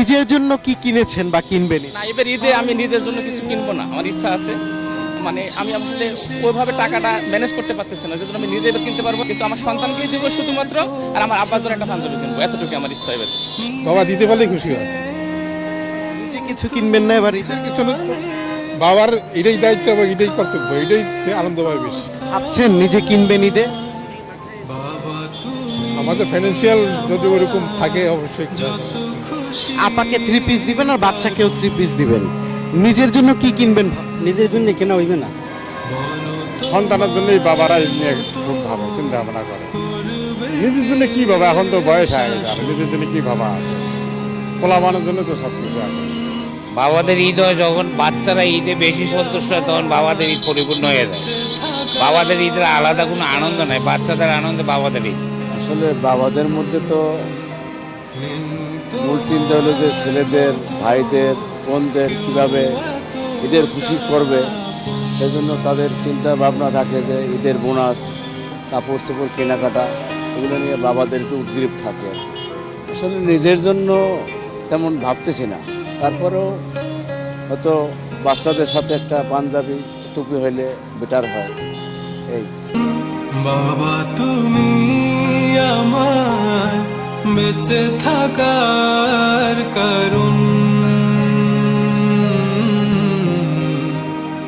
নিজের জন্য কি কিনেছেন বা কিনবেন? না, এবার ঈদে আমি নিজের জন্য কিছু কিনবো না, আমার ইচ্ছা আছে। মানে আমি আসলে ওইভাবে টাকাটা ম্যানেজ করতে পারতেছি না, যেহেতু আমি নিজে এবার কিনতে পারবো, কিন্তু আমার সন্তানকেই দিব শুধুমাত্র, আর আমার আব্বার জন্য একটা পাঞ্জাবি কিনবো, এতটুকু আমার ইচ্ছা এবার। বাবা দিতে পারলে খুশি হয়। নিজে কিছু কিনবেন না এবার ঈদে? কিছু না তো, বাবার এটাই দায়িত্ব এবং এটাই কর্তব্য, এটাই আনন্দ পায় বেশি। ভাবছেন নিজে কিনবেন ঈদে? আমাদের ফাইন্যান্সিয়াল যদি ওরকম থাকে অবশ্যই আপাকে 3 পিস দিবেন আর বাচ্চাকেও 3 পিস দিবেন। নিজের জন্য কি কিনবেন? নিজের জন্য কেনা হইবে না, সন্তানের জন্যই বাবারা নিয়ে খুব ভাবে চিন্তা ভাবনা করে। নিজের জন্য কি বাবা, এখন তো বয়স হয়ে গেছে, আর নিজের জন্য কি বাবা আছে, পোলাবানের জন্য তো সব কিছু আছে। বাবাদের ঈদ হয় যখন বাচ্চারা ঈদে বেশি সন্তুষ্ট হয়, তখন বাবাদের ঈদ পরিপূর্ণ হয়ে যায়। বাবাদের ঈদের আলাদা কোনো আনন্দ নাই, বাচ্চাদের আনন্দে বাবাদের ঈদ। আসলে বাবাদের মধ্যে তো মূল চিন্তা হলো যে ছেলেদের, ভাইদের, বোনদের কিভাবে ঈদের খুশি করবে, সেজন্য তাদের চিন্তা ভাবনা থাকে যে ঈদের বোনাস, কাপড় চোপড় কেনাকাটা, এগুলো নিয়ে বাবাদের একটু উদ্গ্রীব থাকে। আসলে নিজের জন্য তেমন ভাবতেছি না, তারপরেও হয়তো বাচ্চাদের সাথে একটা পাঞ্জাবি টুপি হইলে বেটার হয়। এই বাবা তুমি আমার বেঁচে থাকার কারণ।